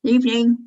Evening.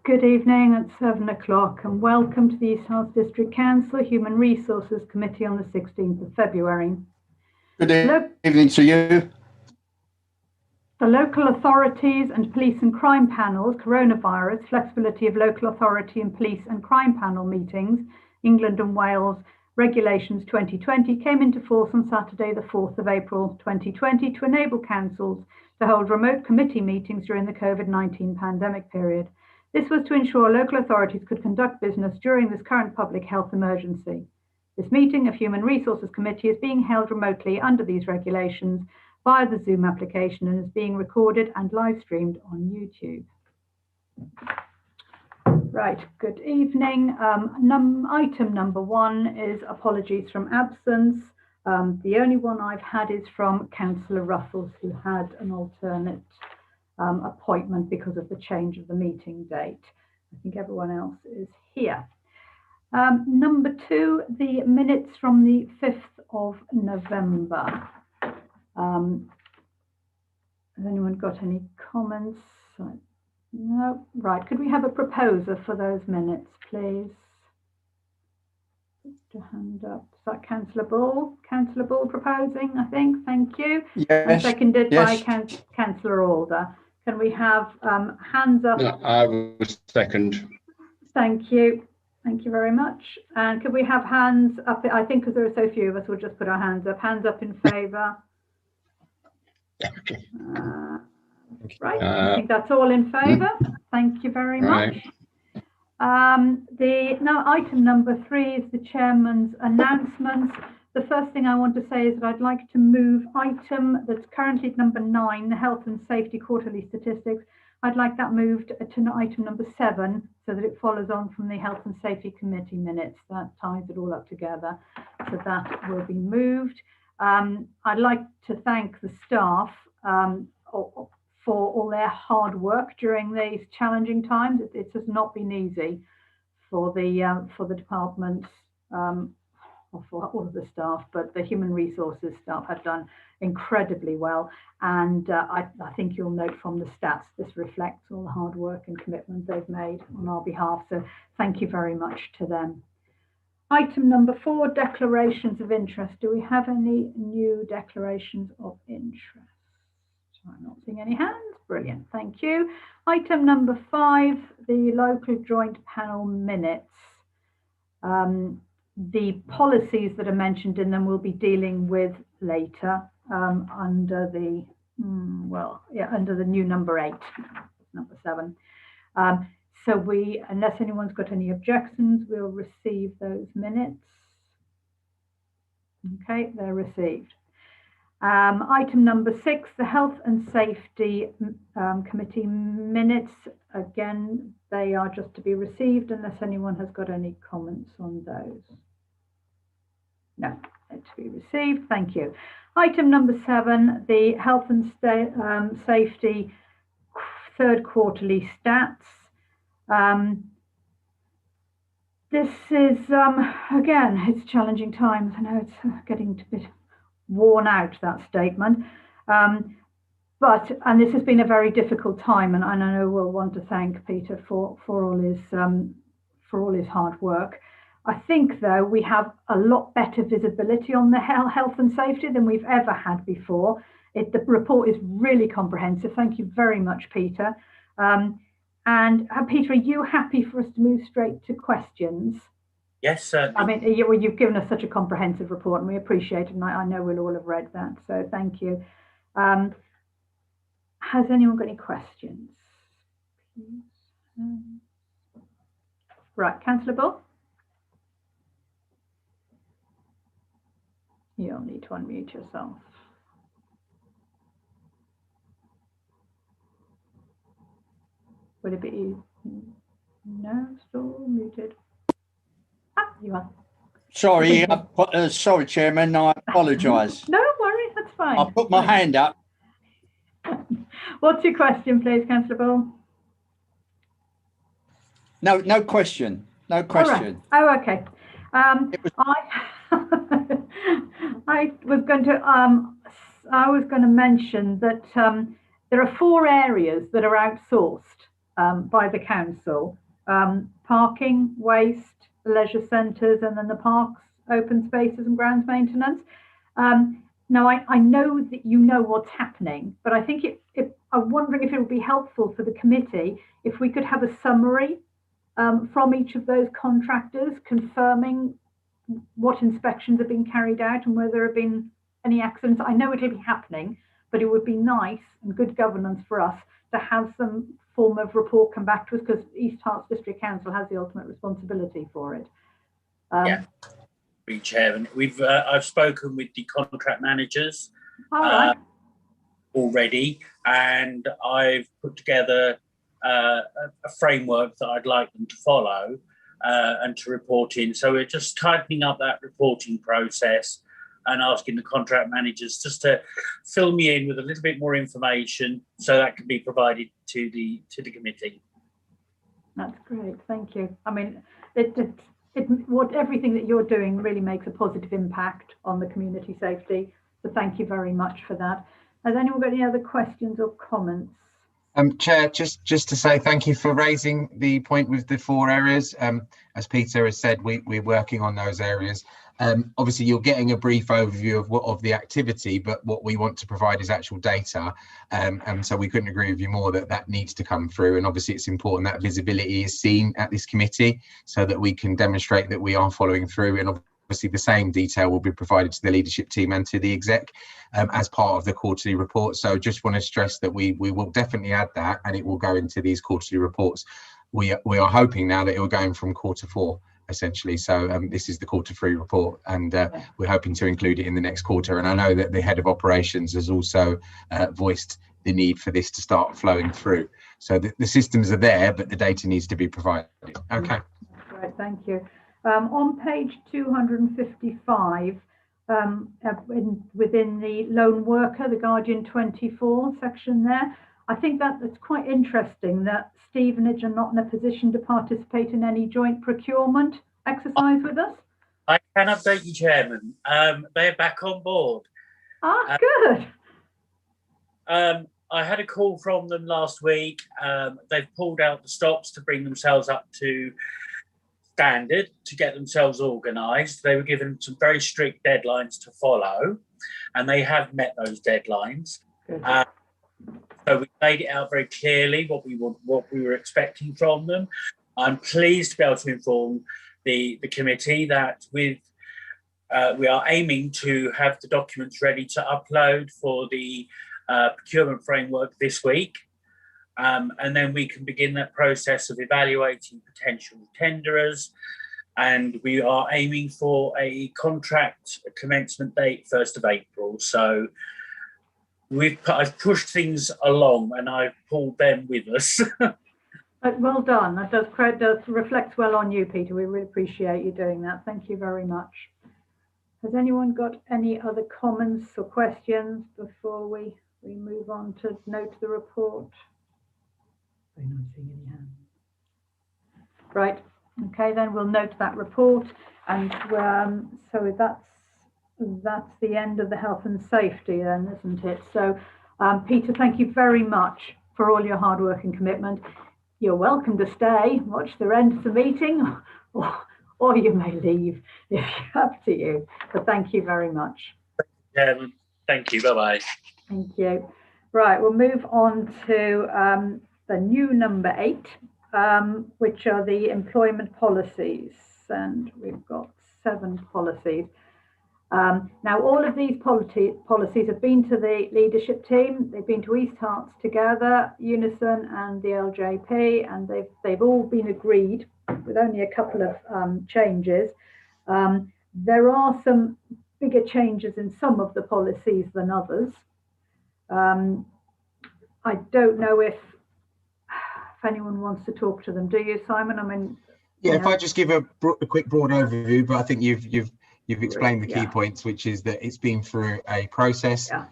Good evening at 7 o'clock and welcome to the East Hants District Council Human Resources Committee on the 16th of February. Good evening to you. The local authorities and police and crime panels, coronavirus, flexibility of local authority and police and crime panel meetings, England and Wales Regulations 2020 came into force on Saturday the 4th of April 2020 to enable councils to hold remote committee meetings during the COVID-19 pandemic period. This was to ensure local authorities could conduct business during this current public health emergency. This meeting of Human Resources Committee is being held remotely under these regulations via the Zoom application and is being recorded and live streamed on YouTube. Right, good evening. Item number 1 is apologies from absence. The only one I've had is from Councillor Ruffles, who had an alternate appointment because of the change of the meeting date. I think everyone else is here. Number 2, the minutes from the 5th of November. Has anyone got any comments? No. Right, could we have a proposer for those minutes, please? Put a hand up. Is that Councillor Ball? Councillor Ball proposing, I think. Thank you. And Yes. seconded Yes. by Councillor Alder. Can we have hands up? No, I was second. Thank you. Thank you very much. And could we have hands up? I think because there are so few of us, we'll just put our hands up. Hands up in favour. Right. I think that's all in favour. Thank you very much. Now item number 3 is the chairman's announcements. The first thing I want to say is that I'd like to move item that's currently at number 9, the health and safety quarterly statistics. I'd like that moved to item number 7 so that it follows on from the health and safety committee minutes. That ties it all up together. So that will be moved. I'd like to thank the staff for all their hard work during these challenging times. It has not been easy for the department, or for all of the staff, but the human resources staff have done incredibly well. And I think you'll note from the stats, this reflects all the hard work and commitment they've made on our behalf. So thank you very much to them. Item number 4, declarations of interest. Do we have any new declarations of interest? I'm not seeing any hands. Brilliant, thank you. Item number 5, the local joint panel minutes. The policies that are mentioned in them we'll be dealing with later under the under the new number 8, number 7. So unless anyone's got any objections, we'll receive those minutes. Okay, they're received. Item number 6, the Health and Safety Committee minutes. Again, they are just to be received unless anyone has got any comments on those. No, they're to be received. Thank you. Item number 7, the Health and Safety third quarterly stats. This is, again, it's challenging times. I know it's getting a bit worn out, that statement. And this has been a very difficult time, and I know we'll want to thank Peter for all his hard work. I think, though, we have a lot better visibility on the health and safety than we've ever had before. The report is really comprehensive. Thank you very much, Peter. And Peter, are you happy for us to move straight to questions? Yes, certainly. I mean, you've given us such a comprehensive report, and we appreciate it, and I know we'll all have read that, so thank you. Has anyone got any questions? Right, Councillor Bull? You'll need to unmute yourself. Would it be? No, still muted. Ah, you are. Sorry, sorry, Chairman, I apologise. No worries, that's fine. I put my hand up. What's your question, please, Councillor Bull? No question. No question. All right. Oh, okay. I was going to mention that there are 4 areas that are outsourced by the council: parking, waste, leisure centres, and then the parks, open spaces and grounds maintenance. Now, I know that you know what's happening, but I think I'm wondering if it would be helpful for the committee if we could have a summary from each of those contractors confirming what inspections have been carried out and whether there have been any accidents. I know it'll be happening, but it would be nice and good governance for us to have some form of report come back to us, because East Herts District Council has the ultimate responsibility for it. Yeah, Chairman, I've spoken with the contract managers already, and I've put together a framework that I'd like them to follow and to report in. So we're just tightening up that reporting process and asking the contract managers just to fill me in with a little bit more information so that can be provided to the committee. That's great, thank you. I mean, everything that you're doing really makes a positive impact on the community safety. So thank you very much for that. Has anyone got any other questions or comments? Chair, just to say thank you for raising the point with the 4 areas. As Peter has said, we're working on those areas. Obviously, you're getting a brief overview of the activity, but what we want to provide is actual data. And so we couldn't agree with you more that needs to come through. And obviously, it's important that visibility is seen at this committee so that we can demonstrate that we are following through. And obviously, the same detail will be provided to the leadership team and to the exec as part of the quarterly report. So just want to stress that we will definitely add that, and it will go into these quarterly reports. We are hoping now that it will go in from Q4 essentially. So this is the Q3 report, and we're hoping to include it in the next quarter. And I know that the head of operations has also voiced the need for this to start flowing through. So the systems are there, but the data needs to be provided. Okay. Right, thank you. On page 255, within the lone worker, the Guardian 24 section there, I think that's quite interesting that Stevenage are not in a position to participate in any joint procurement exercise with us. I can update you, Chairman. They're back on board. Good. I had a call from them last week. They've pulled out the stops to bring themselves up to standard, to get themselves organised. They were given some very strict deadlines to follow, and they have met those deadlines. So we laid it out very clearly what we were expecting from them. I'm pleased to be able to inform the committee that we are aiming to have the documents ready to upload for the procurement framework this week. And then we can begin that process of evaluating potential tenderers. And we are aiming for a contract commencement date 1st of April. So I've pushed things along, and I've pulled them with us. Well done. That does reflect well on you, Peter. We really appreciate you doing that. Thank you very much. Has anyone got any other comments or questions before we move on to note the report? I'm not seeing any hands. Right. Okay, then we'll note that report, and so that's the end of the health and safety, then, isn't it? So, Peter, thank you very much for all your hard work and commitment. You're welcome to stay, watch the end of the meeting, or you may leave. It's up to you. But thank you very much. Thank you. Bye-bye. Thank you. Right, we'll move on to the new number 8, which are the employment policies, and we've got 7 policies. Now, all of these policies have been to the leadership team. They've been to East Herts Together, Unison, and the LJP, and they've all been agreed with only a couple of changes. There are some bigger changes in some of the policies than others. I don't know if anyone wants to talk to them. Do you, Simon? I mean, yeah. If I just give a quick broad overview, but I think you've explained the key points, which is that it's been through a process. Yeah.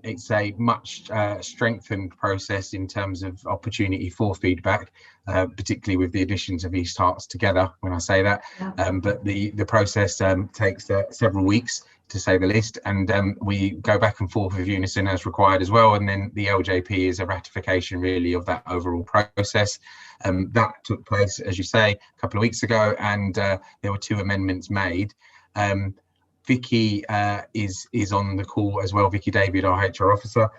It's a much strengthened process in terms of opportunity for feedback, particularly with the additions of East Herts Together, when I say that. Yeah. But the process takes several weeks, to say the least, and we go back and forth with Unison as required as well, and then the LJP is a ratification really of that overall process. That took place, as you say, a couple of weeks ago, and there were 2 amendments made. Vicky is on the call as well, Vicky David, our HR officer.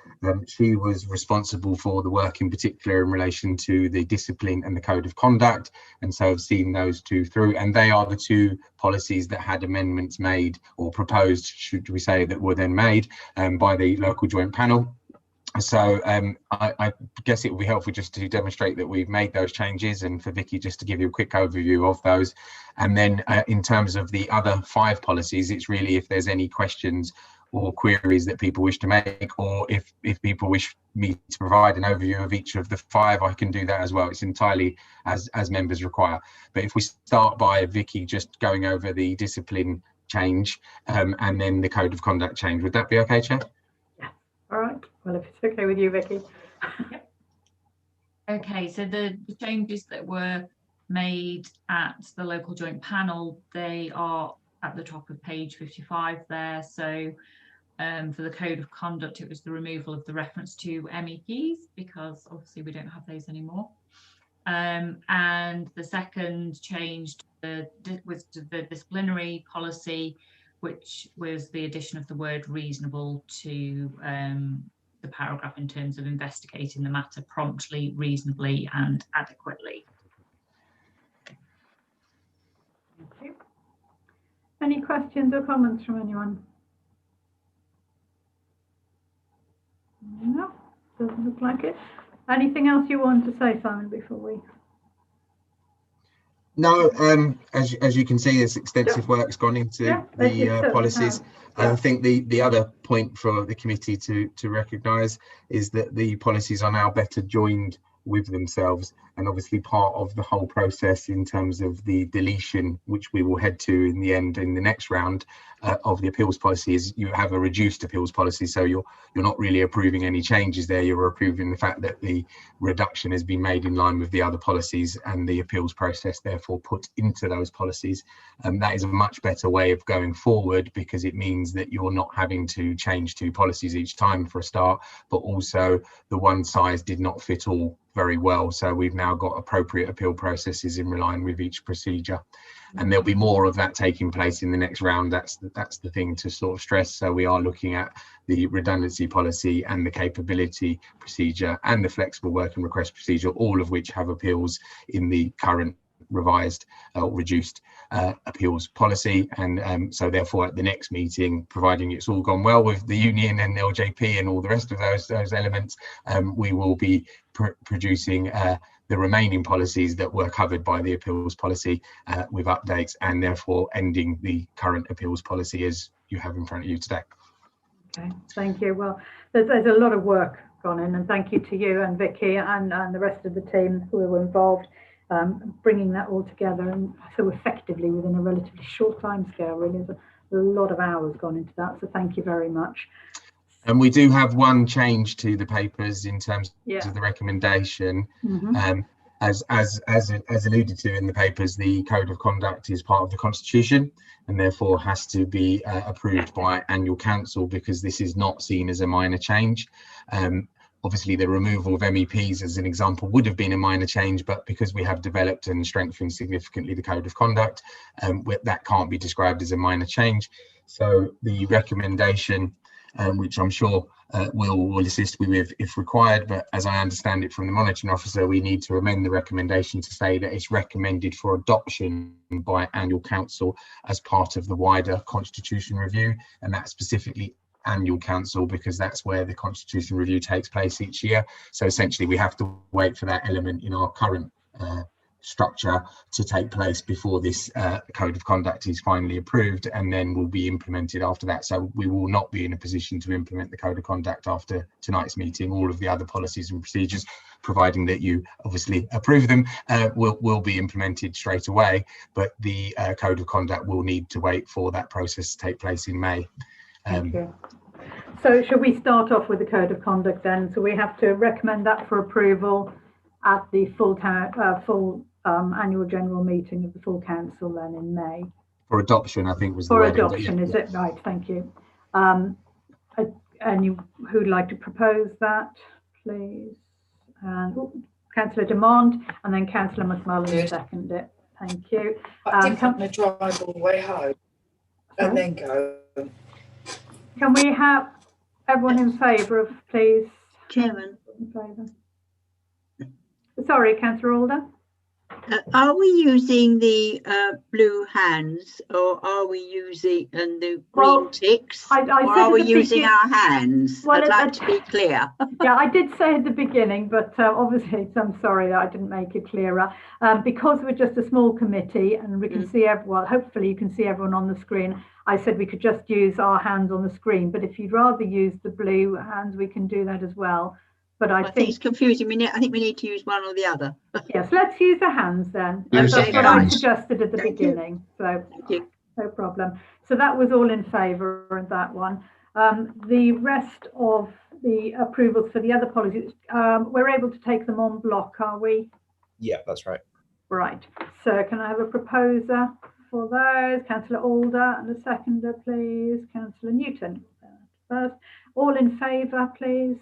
She was responsible for the work in particular in relation to the discipline and the code of conduct, and so I've seen those 2 through, and they are the 2 policies that had amendments made, or proposed, should we say, that were then made by the local joint panel. So I guess it would be helpful just to demonstrate that we've made those changes, and for Vicky just to give you a quick overview of those. And then in terms of the other 5 policies, it's really if there's any questions or queries that people wish to make, or if people wish me to provide an overview of each of the 5, I can do that as well. It's entirely as members require. But if we start by Vicky just going over the discipline change and then the code of conduct change, would that be okay, Chair? All right. Well, if it's okay with you, Vicky. Yep. Okay, so the changes that were made at the local joint panel, they are at the top of page 55 there. So for the code of conduct, it was the removal of the reference to MEPs, because obviously we don't have those anymore. And the second change was to the disciplinary policy, which was the addition of the word reasonable to the paragraph in terms of investigating the matter promptly, reasonably and adequately. Thank you. Any questions or comments from anyone? No, doesn't look like it. Anything else you want to say, Simon, before we? No, as you can see, there's extensive work's gone into the policies. And I think the other point for the committee to recognise is that the policies are now better joined with themselves, and obviously part of the whole process in terms of the deletion, which we will head to in the end in the next round of the appeals policy, is you have a reduced appeals policy. So you're not really approving any changes there, you're approving the fact that the reduction has been made in line with the other policies and the appeals process therefore put into those policies. That is a much better way of going forward, because it means that you're not having to change 2 policies each time for a start, but also the one size did not fit all very well. So we've now got appropriate appeal processes in line with each procedure, and there'll be more of that taking place in the next round. That's the thing to sort of stress. So we are looking at the redundancy policy and the capability procedure and the flexible working request procedure, all of which have appeals in the current revised reduced appeals policy. And so therefore at the next meeting, providing it's all gone well with the union and the LJP and all the rest of those elements, we will be producing the remaining policies that were covered by the appeals policy with updates, and therefore ending the current appeals policy as you have in front of you today. Okay, thank you. Well, there's a lot of work gone in, and thank you to you and Vicky and the rest of the team who were involved, bringing that all together and so effectively within a relatively short time scale. Really, there's a lot of hours gone into that, so thank you very much. And we do have one change to the papers in terms of the recommendation. As alluded to in the papers, the code of conduct is part of the constitution and therefore has to be approved by annual council, because this is not seen as a minor change. Obviously the removal of MEPs as an example would have been a minor change, but because we have developed and strengthened significantly the code of conduct, that can't be described as a minor change. So the recommendation, which I'm sure will assist me with if required, but as I understand it from the monitoring officer, we need to amend the recommendation to say that it's recommended for adoption by annual council as part of the wider constitution review, and that's specifically annual council because that's where the constitution review takes place each year. So essentially we have to wait for that element in our current structure to take place before this code of conduct is finally approved, and then will be implemented after that. So we will not be in a position to implement the code of conduct after tonight's meeting. All of the other policies and procedures, providing that you obviously approve them, will be implemented straight away, but the code of conduct will need to wait for that process to take place in May. Thank you. So should we start off with the code of conduct then? So we have to recommend that for approval at the full annual general meeting of the full council then in May. For adoption, I think was the for wording, adoption, is it? Right, thank you. And who'd like to propose that, please? And Councillor Demond, and then Councillor McMullen second it. Thank you. I think I'm going to drive all the way home and then go. Can we have everyone in favour of, please? Chairman. In favour. Sorry, Councillor Alder. Are we using the blue hands, or are we using the green ticks, or are we using our hands? Well, I'd like to be clear. Yeah, I did say at the beginning, but obviously I'm sorry that I didn't make it clearer. Because we're just a small committee and we can see everyone, hopefully you can see everyone on the screen. I said we could just use our hands on the screen, but if you'd rather use the blue hands, we can do that as well. But I think it's confusing. I think we need to use one or the other. Yes, let's use the hands then. Use That's the what hands. I suggested at the beginning. So no problem. So that was all in favour of that one. The rest of the approvals for the other policies, we're able to take them en bloc, are we? Yeah, that's right. Right. So can I have a proposer for those? Councillor Alder, and a seconder, please. Councillor Newton. first. All in favour, please.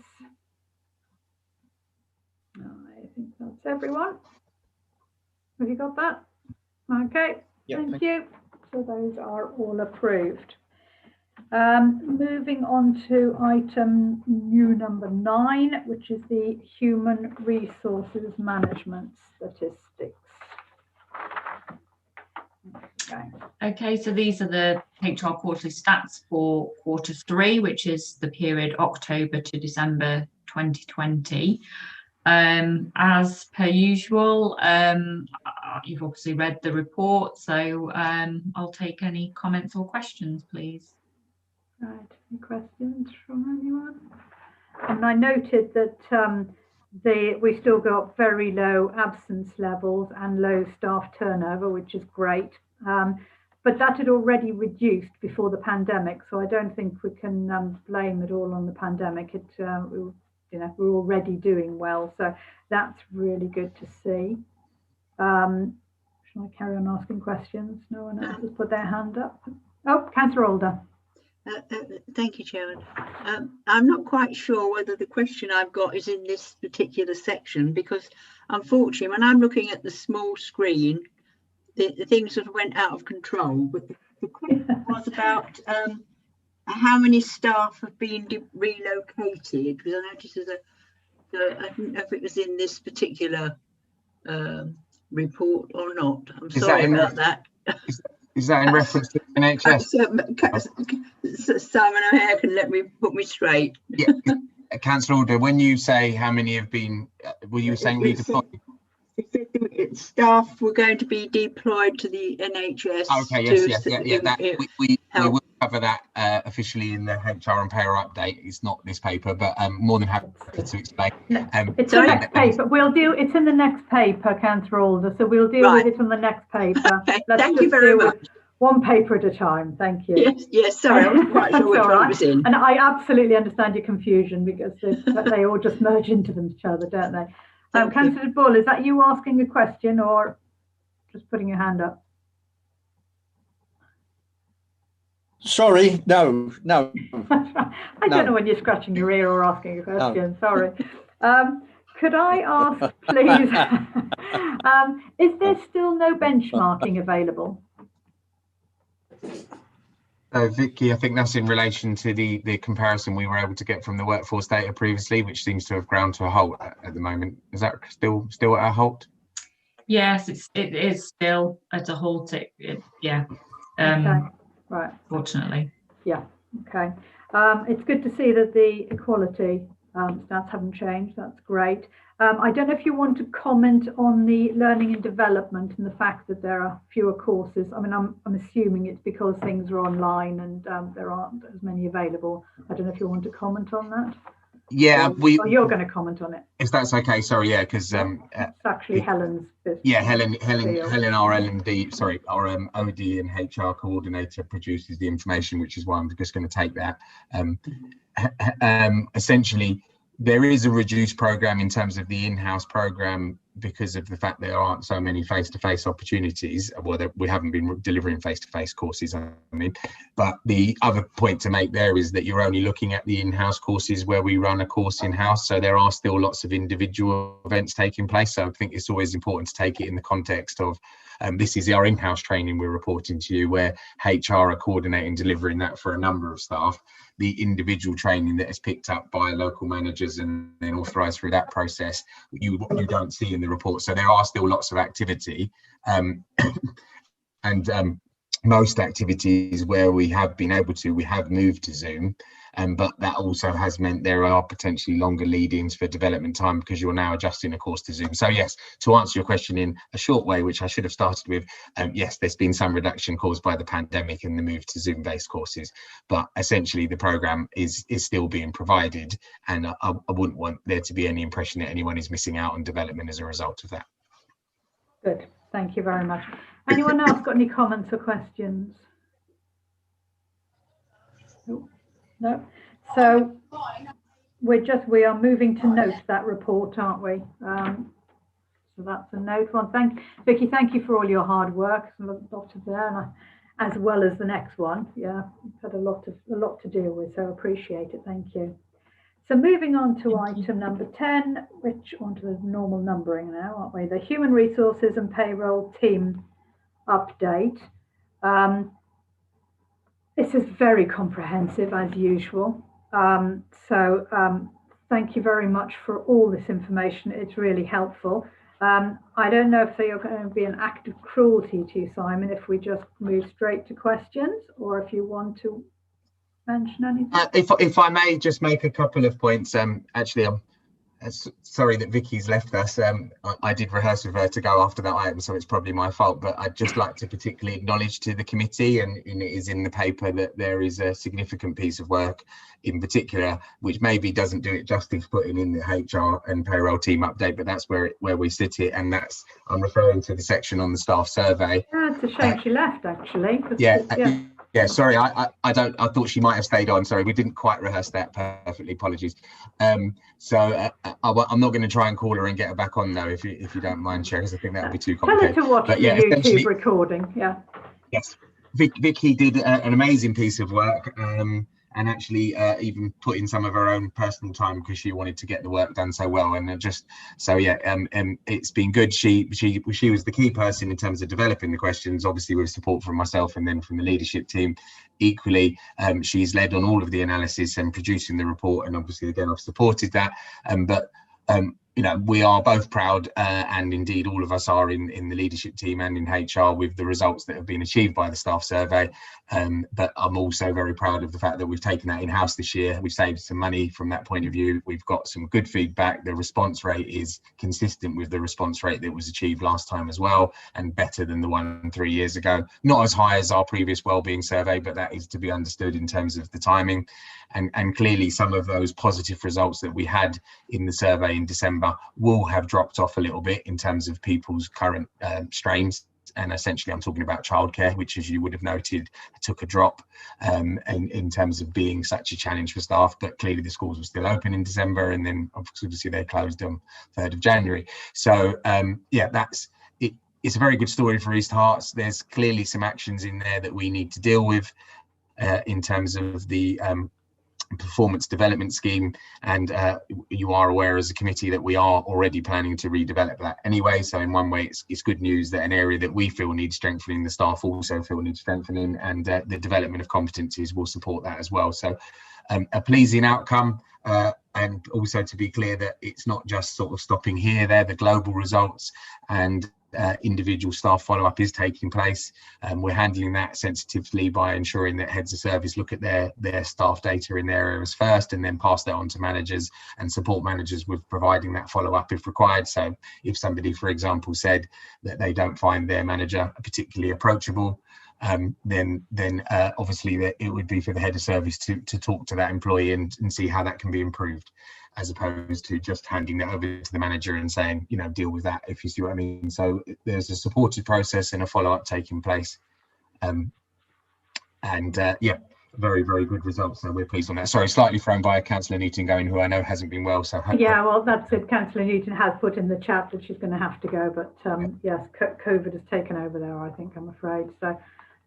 I think that's everyone. Have you got that? Okay, thank you. So those are all approved. Moving on to item new number 9, which is the human resources management statistics. Okay, so these are the HR quarterly stats for Q3, which is the period October to December 2020. As per usual, you've obviously read the report, so I'll take any comments or questions, please. Right, any questions from anyone? And I noted that we still got very low absence levels and low staff turnover, which is great. But that had already reduced before the pandemic, so I don't think we can blame it all on the pandemic. We're already doing well, so that's really good to see. Shall I carry on asking questions? No one else has put their hand up. Oh, Councillor Alder. Thank you, Chairman. I'm not quite sure whether the question I've got is in this particular section, because unfortunately, when I'm looking at the small screen, the thing sort of went out of control. But the question was about how many staff have been relocated, because I noticed I don't know if it was in this particular report or not. I'm sorry about that. Is that in reference to NHS? Simon O'Hare can put me straight. Yeah, Councillor Alder, when you say how many have been, were you saying redeployed? Staff were going to be deployed to the NHS. Okay, yes, we will cover that officially in the HR and payroll update. It's not this paper, but I'm more than happy to explain. It's the next paper. It's in the next paper, Councillor Alder, so we'll deal with it on the next paper. Okay. Thank you very much. One paper at a time. Thank you. Yes, sorry, I wasn't quite sure which one it was in. And I absolutely understand your confusion, because they all just merge into each other, don't they? Councillor Bull, is that you asking a question or just putting your hand up? Sorry, no. I don't know when you're scratching your ear or asking a question. No. Sorry. Could I ask, please, is there still no benchmarking available? Vicky, I think that's in relation to the comparison we were able to get from the workforce data previously, which seems to have ground to a halt at the moment. Is that still at a halt? Yes, it is still at a halt. Yeah. Okay. Right. Fortunately. Yeah. Okay. It's good to see that the equality stats haven't changed. That's great. I don't know if you want to comment on the learning and development and the fact that there are fewer courses. I mean, I'm assuming it's because things are online and there aren't as many available. I don't know if you want to comment on that. Yeah, or you're going to comment on it. If that's okay, sorry, yeah, because it's actually Helen's business. Yeah, Helen, our L&D, sorry, our OD and HR coordinator produces the information, which is why I'm just going to take that. Essentially, there is a reduced program in terms of the in-house program because of the fact there aren't so many face-to-face opportunities. Well, we haven't been delivering face-to-face courses, I mean. But the other point to make there is that you're only looking at the in-house courses where we run a course in-house. So there are still lots of individual events taking place. So I think it's always important to take it in the context of this is our in-house training we're reporting to you, where HR are coordinating, delivering that for a number of staff. The individual training that is picked up by local managers and then authorised through that process, you don't see in the report. So there are still lots of activity, and most activities where we have been able to, we have moved to Zoom. But that also has meant there are potentially longer lead-ins for development time because you're now adjusting a course to Zoom. So yes, to answer your question in a short way, which I should have started with, yes, there's been some reduction caused by the pandemic and the move to Zoom-based courses, but essentially the programme is still being provided, and I wouldn't want there to be any impression that anyone is missing out on development as a result of that. Good, thank you very much. Anyone else got any comments or questions? No. So we are moving to note that report, aren't we? So that's a note one. Vicky, thank you for all your hard work. There's a lot of there, as well as the next one. Yeah, we've had a lot to deal with, so appreciate it. Thank you. So moving on to item number 10, which onto the normal numbering now, aren't we? The Human Resources and Payroll Team update. This is very comprehensive as usual. Thank you very much for all this information. It's really helpful. I don't know if they are going to be an act of cruelty to you, Simon, if we just move straight to questions, or if you want to mention anything. If I may just make a couple of points. Actually, I'm sorry that Vicky's left us. I did rehearse with her to go after that item, so it's probably my fault, but I'd just like to particularly acknowledge to the committee, and it is in the paper, that there is a significant piece of work in particular, which maybe doesn't do it justice putting in the HR and payroll team update, but that's where we sit it, and that's, I'm referring to the section on the staff survey. Yeah, it's a shame she left, actually. Yeah, sorry, I thought she might have stayed on. Sorry, we didn't quite rehearse that perfectly. Apologies. I'm not going to try and call her and get her back on though, if you don't mind, Chair, because I think that would be too complicated. Tell her to watch the YouTube recording. Yeah. Yes, Vicky did an amazing piece of work. And actually even put in some of her own personal time because she wanted to get the work done so well, and it's been good. She was the key person in terms of developing the questions, obviously with support from myself and then from the leadership team. Equally, she's led on all of the analysis and producing the report, and obviously again I've supported that. You know, we are both proud, and indeed all of us are in the leadership team and in HR, with the results that have been achieved by the staff survey. But I'm also very proud of the fact that we've taken that in-house this year. We've saved some money from that point of view. We've got some good feedback. The response rate is consistent with the response rate that was achieved last time as well, and better than the one 3 years ago. Not as high as our previous wellbeing survey, but that is to be understood in terms of the timing. And clearly some of those positive results that we had in the survey in December will have dropped off a little bit in terms of people's current strains. And essentially I'm talking about childcare, which, as you would have noted, took a drop in terms of being such a challenge for staff. But clearly the schools were still open in December, and then obviously they closed on 3rd of January. So yeah, that's it. It's a very good story for East Herts. There's clearly some actions in there that we need to deal with in terms of the performance development scheme, and you are aware as a committee that we are already planning to redevelop that anyway. So in one way it's good news that an area that we feel needs strengthening, the staff also feel needs strengthening, and the development of competencies will support that as well. So a pleasing outcome, and also to be clear that it's not just sort of stopping here. They're the global results, and individual staff follow-up is taking place. We're handling that sensitively by ensuring that heads of service look at their staff data in their areas first, and then pass that on to managers and support managers with providing that follow-up if required. So if somebody, for example, said that they don't find their manager particularly approachable, then obviously it would be for the head of service to talk to that employee and see how that can be improved, as opposed to just handing that over to the manager and saying, you know, deal with that, if you see what I mean. So there's a supported process and a follow-up taking place. Yeah, very, very good results. So we're pleased on that. Sorry, slightly thrown by Councillor Newton going, who I know hasn't been well. So yeah, well, that's it. Councillor Newton has put in the chat that she's going to have to go, but yes, COVID has taken over there, I think, I'm afraid. So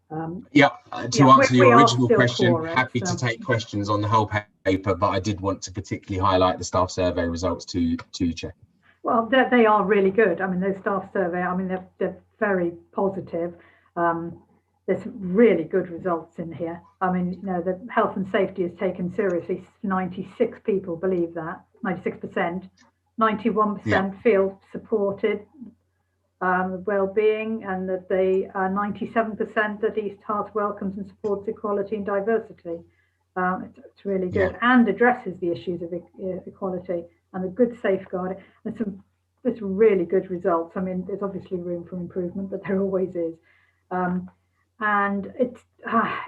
to answer your original question, happy to take questions on the whole paper, but I did want to particularly highlight the staff survey results to you, Chair. Well, they are really good. I mean, those staff survey, I mean, they're very positive. There's really good results in here. I mean, you know, the health and safety is taken seriously. 96 people believe that, 96%, 91% feel supported. Well-being, and that they are 97% that East Herts welcomes and supports equality and diversity. It's really good, and addresses the issues of equality and the good safeguarding. There's really good results. I mean, there's obviously room for improvement, but there always is. And it's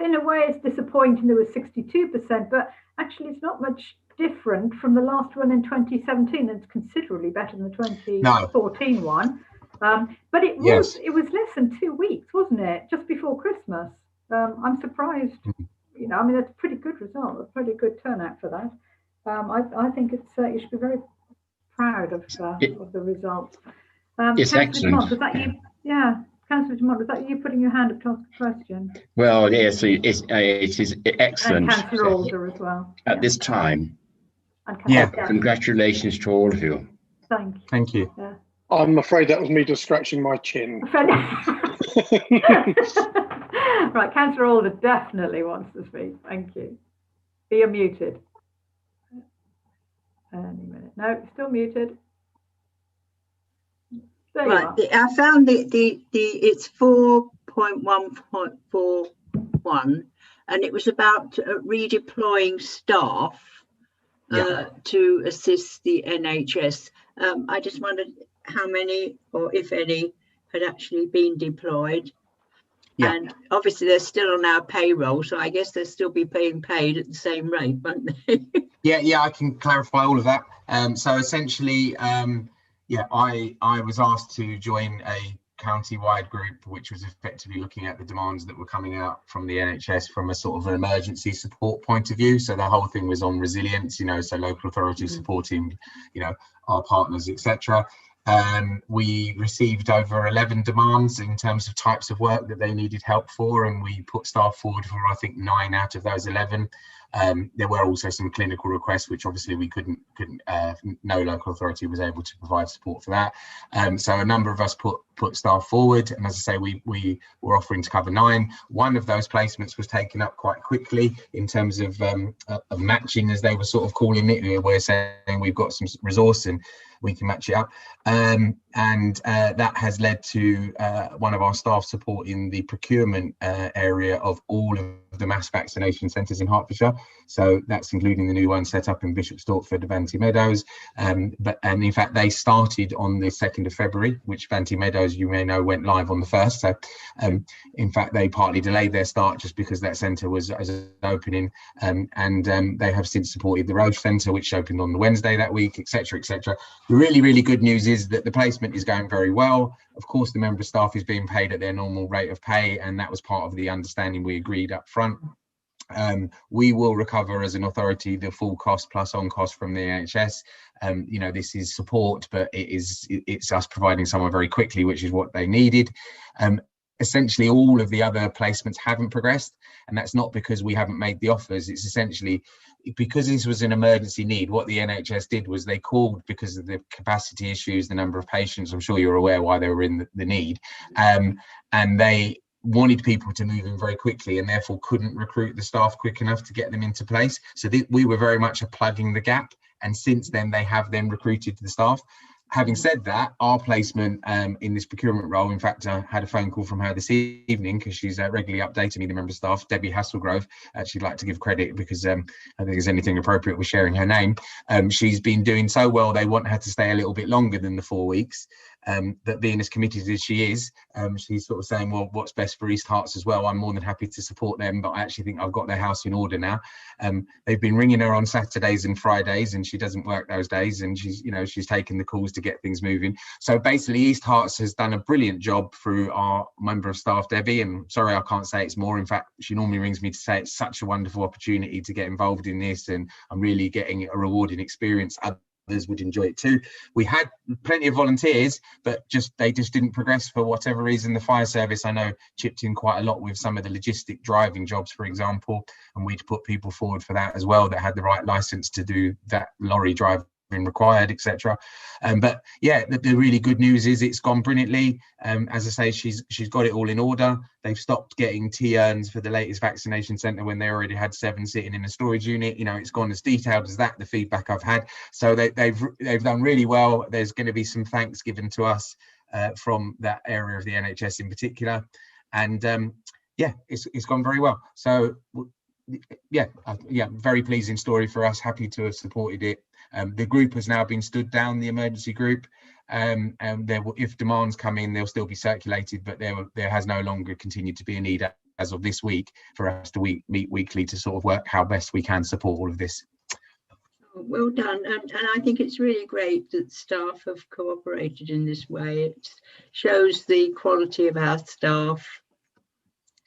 in a way it's disappointing there was 62%, but actually it's not much different from the last one in 2017. It's considerably better than the 2014 one. But it was less than 2 weeks, wasn't it? Just before Christmas. I'm surprised. You know, I mean, that's a pretty good result, a pretty good turnout for that. I think it's you should be very proud of the results. It's excellent. Was that you? Yeah. Councillor Dumont, was that you putting your hand up to ask a question? Well, yes, it is And excellent Councillor Alder as well. at this time. And Yeah. Councillor Depp. Congratulations to all of you. Thank you. Thank you. Yeah. I'm afraid that was me just scratching my chin. Right, Councillor Alder definitely wants to speak. Thank you. Be unmuted. Any minute. No, still muted. There Right, you are. I found it's 4.1.41, and it was about redeploying staff to assist the NHS. I just wondered how many, or if any, had actually been deployed. Yeah. And obviously they're still on our payroll, so I guess they'll still be being paid at the same rate, won't they? Yeah, I can clarify all of that. So essentially, I was asked to join a county-wide group, which was effectively looking at the demands that were coming out from the NHS from a sort of an emergency support point of view. So the whole thing was on resilience, so local authorities supporting, our partners, etc. We received over 11 demands in terms of types of work that they needed help for, and we put staff forward for, I think, 9 out of those 11. There were also some clinical requests, which obviously we couldn't no local authority was able to provide support for that. So a number of us put staff forward, and as I say, we were offering to cover 9. One of those placements was taken up quite quickly in terms of matching, as they were sort of calling it. We're saying we've got some resource and we can match it up, and that has led to one of our staff supporting the procurement area of all of the mass vaccination centres in Hertfordshire. So that's including the new one set up in Bishop Stortford, Vanty Meadows, and in fact they started on the 2nd of February, which Vanty Meadows, you may know, went live on the 1st. So in fact they partly delayed their start just because that centre was as an opening, and they have since supported the Roche Centre, which opened on the Wednesday that week, etc., etc. The really good news is that the placement is going very well. Of course, the member of staff is being paid at their normal rate of pay, and that was part of the understanding we agreed up front. We will recover as an authority the full cost plus on cost from the NHS. This is support, but it's us providing someone very quickly, which is what they needed. Essentially, all of the other placements haven't progressed, and that's not because we haven't made the offers. It's essentially because this was an emergency need. What the NHS did was they called, because of the capacity issues, the number of patients, I'm sure you're aware why they were in the need, and they wanted people to move in very quickly, and therefore couldn't recruit the staff quick enough to get them into place. So we were very much plugging the gap, and since then they have then recruited the staff. Having said that, our placement in this procurement role, in fact, I had a phone call from her this evening because she's regularly updating me, the member of staff, Debbie Hasselgrove. She'd like to give credit because I don't think there's anything appropriate with sharing her name. She's been doing so well, they want her to stay a little bit longer than the 4 weeks. That being as committed as she is, she's sort of saying, well, what's best for East Herts as well? I'm more than happy to support them, but I actually think I've got their house in order now. They've been ringing her on Saturdays and Fridays, and she doesn't work those days, and she's taking the calls to get things moving. So basically, East Herts has done a brilliant job through our member of staff, Debbie, and sorry I can't say it's more. In fact, she normally rings me to say it's such a wonderful opportunity to get involved in this, and I'm really getting a rewarding experience. Others would enjoy it too. We had plenty of volunteers, but they just didn't progress for whatever reason. The fire service, I know, chipped in quite a lot with some of the logistic driving jobs, for example, and we'd put people forward for that as well that had the right license to do that lorry driving required, etc. But yeah, the really good news is it's gone brilliantly. As I say, she's got it all in order. They've stopped getting T-urns for the latest vaccination centre when they already had 7 sitting in a storage unit. It's gone as detailed as that, the feedback I've had. So they've done really well. There's going to be some thanks given to us from that area of the NHS in particular, and it's gone very well. So yeah, very pleasing story for us. Happy to have supported it. The group has now been stood down, the emergency group, and if demands come in, they'll still be circulated, but there has no longer continued to be a need as of this week for us to meet weekly to sort of work how best we can support all of this. Well done, and I think it's really great that staff have cooperated in this way. It shows the quality of our staff,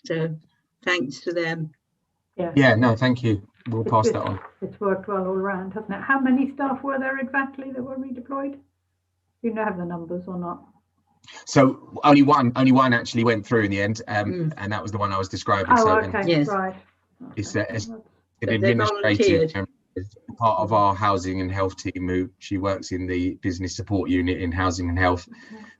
so thanks to them. Yeah, no, thank you. We'll pass that on. It's worked well all around, hasn't it? How many staff were there exactly that were redeployed? Do you have the numbers or not? So only one actually went through in the end, and that was the one I was describing. Oh, So okay, Yes. right. it's an they administrative volunteered. part of our housing and health team who she works in the business support unit in housing and health,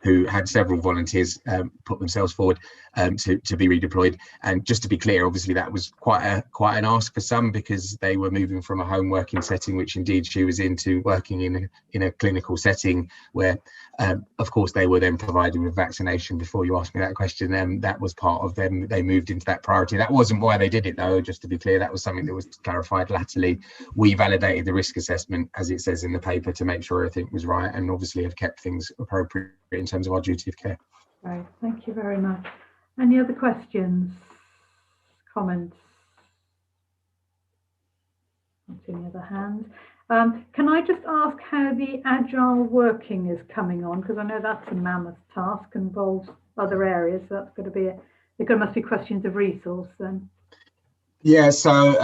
who had several volunteers put themselves forward to be redeployed. And just to be clear, obviously that was quite an ask for some, because they were moving from a home working setting, which indeed she was into, working in a clinical setting where of course they were then provided with vaccination. Before you asked me that question, that was part of them. They moved into that priority. That wasn't why they did it though, just to be clear. That was something that was clarified latterly. We validated the risk assessment, as it says in the paper, to make sure everything was right, and obviously have kept things appropriate in terms of our duty of care. Right, thank you very much. Any other questions, comments? Not seeing any other hands. Can I just ask how the agile working is coming on? Because I know that's a mammoth task, involves other areas. So that's going to be there must be questions of resource then. Yeah, so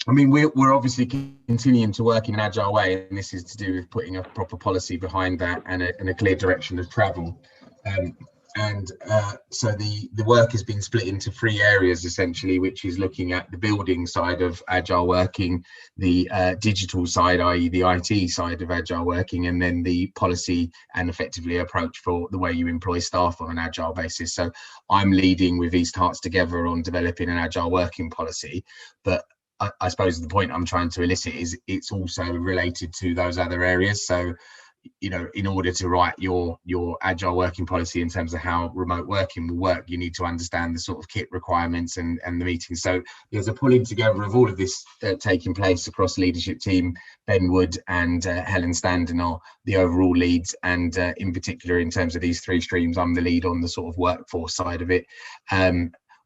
I mean, we're obviously continuing to work in an agile way, and this is to do with putting a proper policy behind that and a clear direction of travel. So the work has been split into 3 areas essentially, which is looking at the building side of agile working, the digital side, i.e. the IT side of agile working, and then the policy and effectively approach for the way you employ staff on an agile basis. So I'm leading with East Hearts Together on developing an agile working policy, but I suppose the point I'm trying to elicit is it's also related to those other areas. So, you know, in order to write your agile working policy in terms of how remote working will work, you need to understand the sort of kit requirements and the meetings. So there's a pulling together of all of this taking place across the leadership team. Ben Wood and Helen Standen are the overall leads, and in particular in terms of these 3 streams, I'm the lead on the sort of workforce side of it.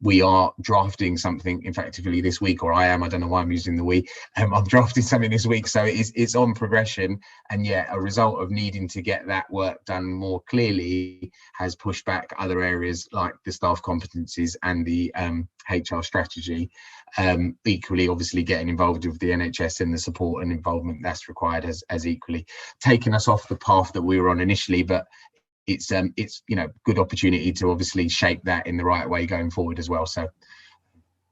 We are drafting something effectively this week, or I don't know why I'm using the we. I'm drafting something this week, so it's on progression. And yeah, a result of needing to get that work done more clearly has pushed back other areas like the staff competencies and the HR strategy. Equally, obviously, getting involved with the NHS and the support and involvement that's required has equally taken us off the path that we were on initially, but it's you know, good opportunity to obviously shape that in the right way going forward as well. So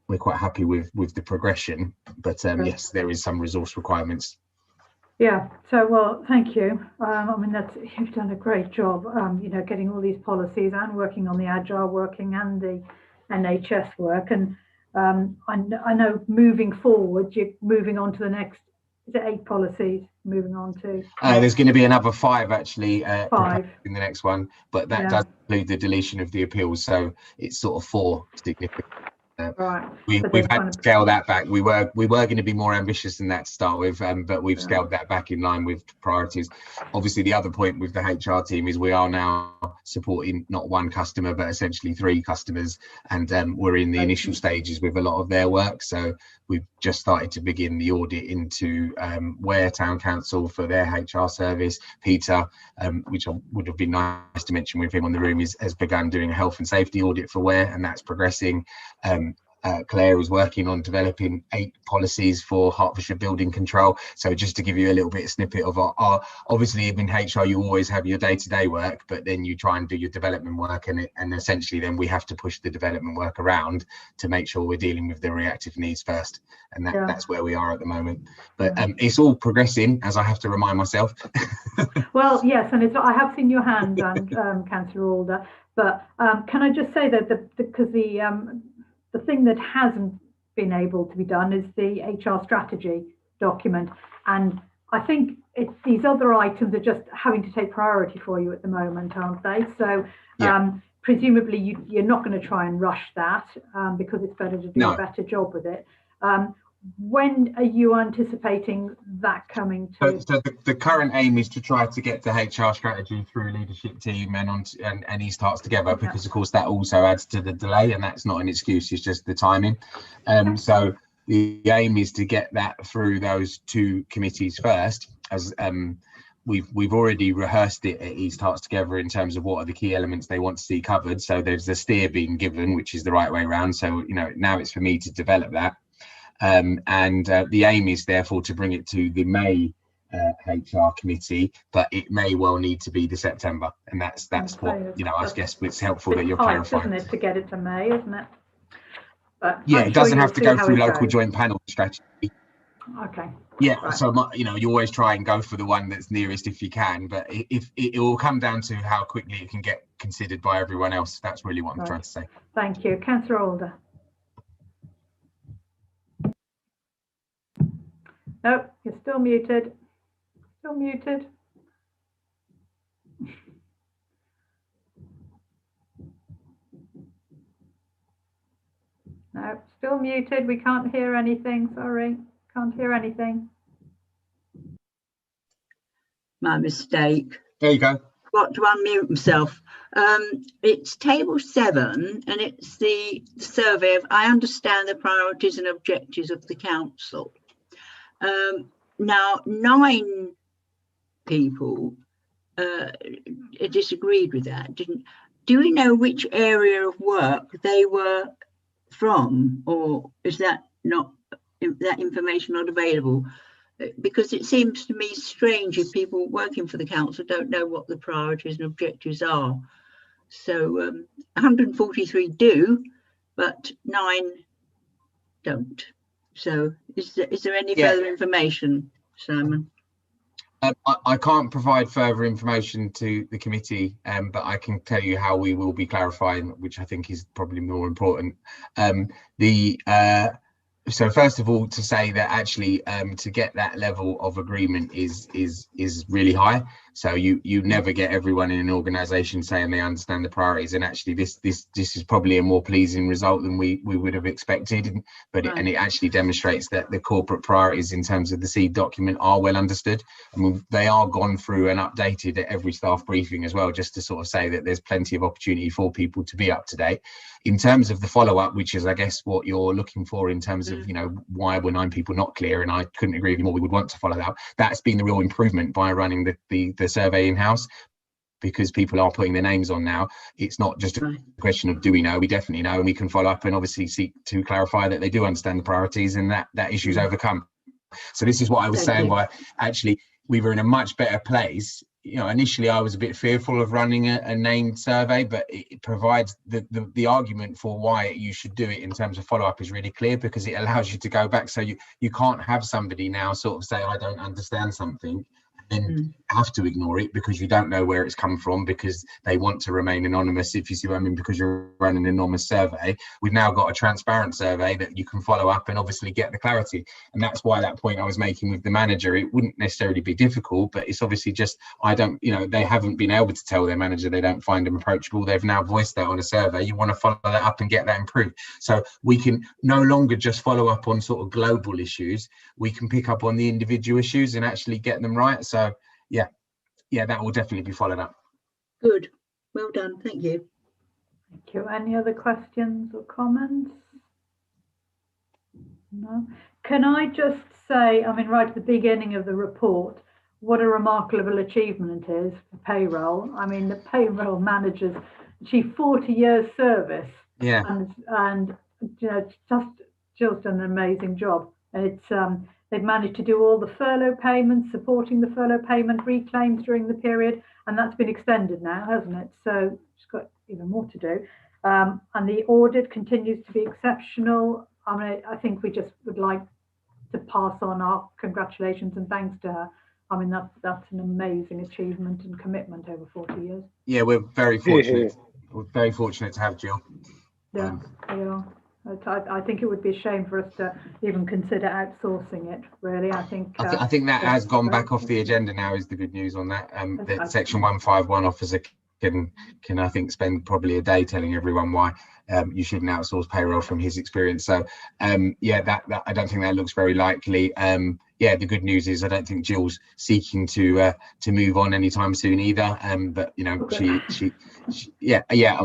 we're quite happy with the progression, but yes, there is some resource requirements. Yeah, so well, thank you. I mean, you've done a great job, you know, getting all these policies and working on the agile working and the NHS work. And I know moving forward, you're moving on to the next, is it 8 policies moving on to? There's going to be another 5 actually 5 in the next one, but that does include the deletion of the appeals, so it's sort of 4 significant. Right. We've had to scale that back. We were going to be more ambitious than that to start with, but we've scaled that back in line with priorities. Obviously, the other point with the HR team is we are now supporting not 1 customer, but essentially 3 customers, and we're in the initial stages with a lot of their work. So we've just started to begin the audit into Ware Town Council for their HR service. Peter, which would have been nice to mention with him on the room, has begun doing a health and safety audit for Ware, and that's progressing. Claire is working on developing 8 policies for Hertfordshire Building Control. So just to give you a little bit of snippet of our obviously in HR you always have your day-to-day work, but then you try and do your development work, and essentially then we have to push the development work around to make sure we're dealing with the reactive needs first, and that's where we are at the moment. But it's all progressing, as I have to remind myself. Well, yes, and I have seen your hand, Councillor Alder, but can I just say that because the thing that hasn't been able to be done is the HR strategy document. And I think these other items are just having to take priority for you at the moment, aren't they? So presumably you're not going to try and rush that because it's better to do a better job with it. When are you anticipating that coming to? So the current aim is to try to get the HR strategy through leadership team and East Hearts Together, because of course that also adds to the delay, and that's not an excuse, it's just the timing. So the aim is to get that through those 2 committees first, as we've already rehearsed it at East Hearts Together in terms of what are the key elements they want to see covered. So there's the steer being given, which is the right way around. So, you know, now it's for me to develop that. The aim is therefore to bring it to the May HR committee, but it may well need to be the September, and that's what, you know, I That's guess it's helpful that you're tight, clarifying. isn't it, to get it to May, isn't it? But Yeah, I'm it sure doesn't you'll have to see go how through it local goes. joint panel strategy. Okay. Yeah, Right. so you know, you always try and go for the one that's nearest if you can, but if it will come down to how quickly it can get considered by everyone else. That's really what I'm trying to say. Thank you. Councillor Alder. No, you're still muted. Still muted. No, still muted. We can't hear anything. Sorry, can't hear anything. My mistake. There you go. Got to unmute himself. It's table 7, and it's the survey of, I understand the priorities and objectives of the council. Now, 9 people disagreed with that. Do we know which area of work they were from, or is that information not available? Because it seems to me strange if people working for the council don't know what the priorities and objectives are. So 143 do, but 9 don't. So is there any further information, Simon? I can't provide further information to the committee, but I can tell you how we will be clarifying, which I think is probably more important. So first of all, to say that actually to get that level of agreement is really high. So you never get everyone in an organisation saying they understand the priorities, and actually this is probably a more pleasing result than we would have expected. But Right. it actually demonstrates that the corporate priorities in terms of the seed document are well understood. I mean, they are gone through and updated at every staff briefing as well, just to sort of say that there's plenty of opportunity for people to be up to date. In terms of the follow-up, which is, I guess, what you're looking for in terms of, you know, why were 9 people not clear, and I couldn't agree with you more, we would want to follow that. That's been the real improvement by running the survey in-house, because people are putting their names on now. It's not just a question of do we know, we definitely know, and we can follow up and obviously seek to clarify that they do understand the priorities and that issue is overcome. So this is what I was saying, why actually we were in a much better place. You know, initially I was a bit fearful of running a named survey, but it provides the argument for why you should do it in terms of follow-up is really clear, because it allows you to go back. So you can't have somebody now sort of say, I don't understand something, and have to ignore it because you don't know where it's come from, because they want to remain anonymous, if you see what I mean, because you're running an anonymous survey. We've now got a transparent survey that you can follow up and obviously get the clarity. And that's why that point I was making with the manager, it wouldn't necessarily be difficult, but it's obviously just, they haven't been able to tell their manager they don't find them approachable. They've now voiced that on a survey. You want to follow that up and get that improved. So we can no longer just follow up on sort of global issues. We can pick up on the individual issues and actually get them right. So yeah, that will definitely be followed up. Good. Well done. Thank you. Thank you. Any other questions or comments? No. Can I just say, I mean, right at the beginning of the report, what a remarkable achievement it is for payroll. I mean, the payroll managers achieved 40 years service. Yeah. And you know, just an amazing job. And it's they've managed to do all the furlough payments, supporting the furlough payment reclaims during the period, and that's been extended now, hasn't it? So it's got even more to do. And the audit continues to be exceptional. I mean, I think we just would like to pass on our congratulations and thanks to her. I mean, that's an amazing achievement and commitment over 40 years. Yeah, we're very fortunate. We're very fortunate to have Jill. Yeah, yeah. I think it would be a shame for us to even consider outsourcing it, really. I think that has gone back off the agenda now, is the good news on that. The Section 151 officer can I think spend probably a day telling everyone why you shouldn't outsource payroll from his experience. So yeah, that I don't think that looks very likely. Yeah, the good news is I don't think Jill's seeking to move on anytime soon either. But you know, she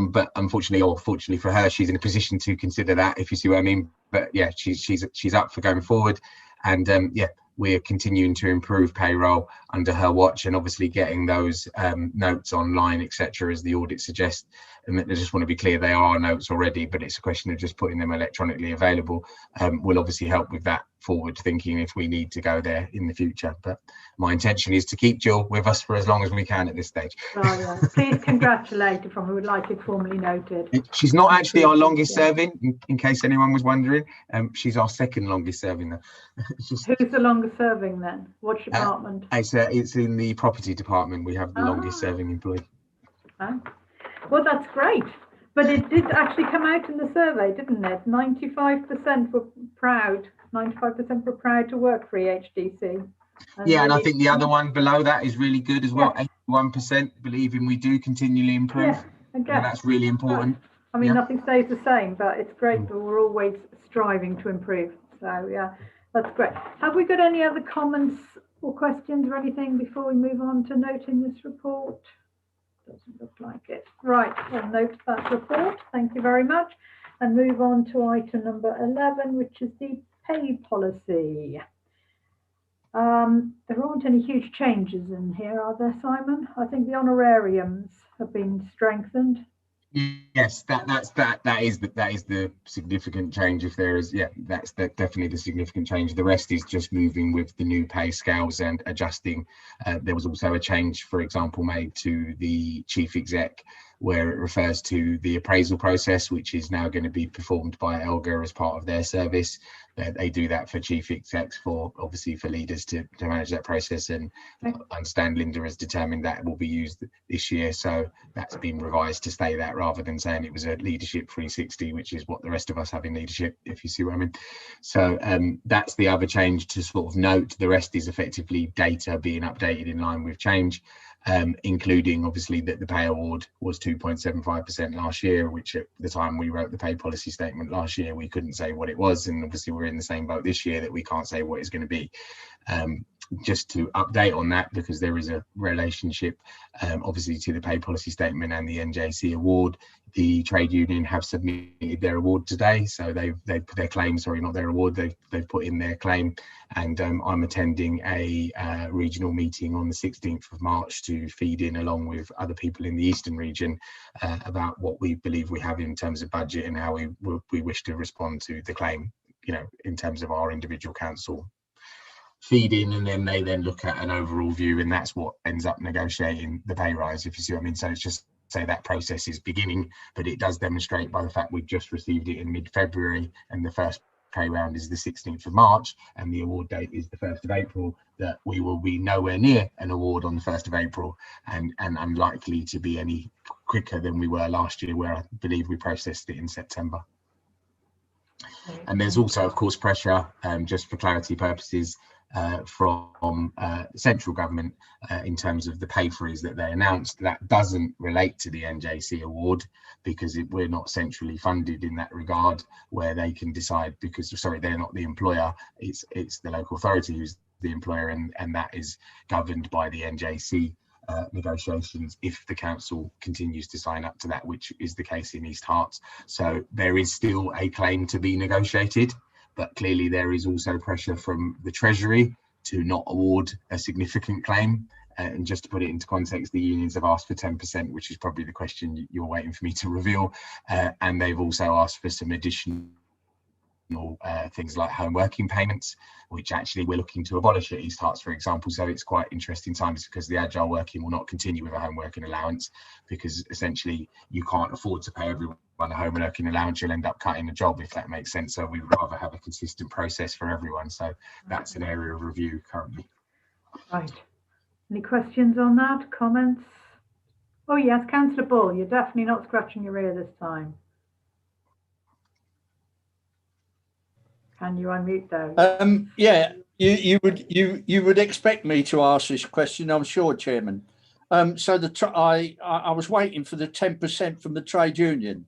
but unfortunately or fortunately for her, she's in a position to consider that, if you see what I mean. But yeah, she's up for going forward, and yeah, we're continuing to improve payroll under her watch, and obviously getting those notes online, etc., as the audit suggests. And I just want to be clear, they are notes already, but it's a question of just putting them electronically available. Will obviously help with that forward thinking if we need to go there in the future. But my intention is to keep Jill with us for as long as we can at this stage. Oh, yeah. Please congratulate her from, we would like it formally noted. She's not actually our longest serving, in case anyone was wondering. She's our second longest serving though. Who's the longest serving then? What department? It's in the property department. We have the longest serving employee. Oh. Well, that's great. But it did actually come out in the survey, didn't it? 95% were proud. 95% were proud to work for EHDC. And I think the other one below that is really good as well. 81% believing we do continually improve. I guess. That's really important. I mean, nothing stays the same, but it's great that we're always striving to improve. So, yeah, that's great. Have we got any other comments or questions or anything before we move on to noting this report? Doesn't look like it. Right, we'll note that report. Thank you very much. And move on to item number 11, which is the pay policy. There aren't any huge changes in here, are there, Simon? I think the honorariums have been strengthened. Yes, that is the significant change. If there is, that's definitely the significant change. The rest is just moving with the new pay scales and adjusting. There was also a change, for example, made to the chief exec, where it refers to the appraisal process, which is now going to be performed by ELGA as part of their service. They do that for chief execs, for obviously for leaders to manage that process, and I understand Linda has determined that will be used this year, so that's been revised to stay that, rather than saying it was a leadership 360, which is what the rest of us have in leadership, if you see what I mean. So that's the other change to sort of note. The rest is effectively data being updated in line with change. Including obviously that the pay award was 2.75% last year, which at the time we wrote the pay policy statement last year, we couldn't say what it was, and obviously we're in the same boat this year that we can't say what it's going to be. Just to update on that, because there is a relationship obviously to the pay policy statement and the NJC award. The trade union have submitted their award today, so they've put their claim, sorry, not their award, they've put in their claim, and I'm attending a regional meeting on the 16th of March to feed in, along with other people in the Eastern region, about what we believe we have in terms of budget and how we wish to respond to the claim, in terms of our individual council feed in, and then they look at an overall view, and that's what ends up negotiating the pay rise, if you see what I mean. So it's just say that process is beginning, but it does demonstrate by the fact we've just received it in mid-February and the first pay round is the 16th of March and the award date is the 1st of April, that we will be nowhere near an award on the 1st of April, and unlikely to be any quicker than we were last year, where I believe we processed it in September. And there's also, of course, pressure, just for clarity purposes, from central government in terms of the pay freeze that they announced. That doesn't relate to the NJC award, because we're not centrally funded in that regard, where they can decide, because they're not the employer, it's the local authority who's the employer, and that is governed by the NJC negotiations if the council continues to sign up to that, which is the case in East Herts. So there is still a claim to be negotiated, but clearly there is also pressure from the Treasury to not award a significant claim. And just to put it into context, the unions have asked for 10%, which is probably the question you're waiting for me to reveal. And they've also asked for some additional things like home working payments, which actually we're looking to abolish at East Herts, for example. So it's quite interesting times, because the agile working will not continue with a home working allowance, because essentially you can't afford to pay everyone a home working allowance. You'll end up cutting a job, if that makes sense. So we'd rather have a consistent process for everyone. So that's an area of review currently. Right. Any questions on that? Comments? Oh yes, Councillor Bull, you're definitely not scratching your ear this time. Can you unmute those? Yeah, you would expect me to ask this question, I'm sure, Chairman. So I was waiting for the 10% from the trade union.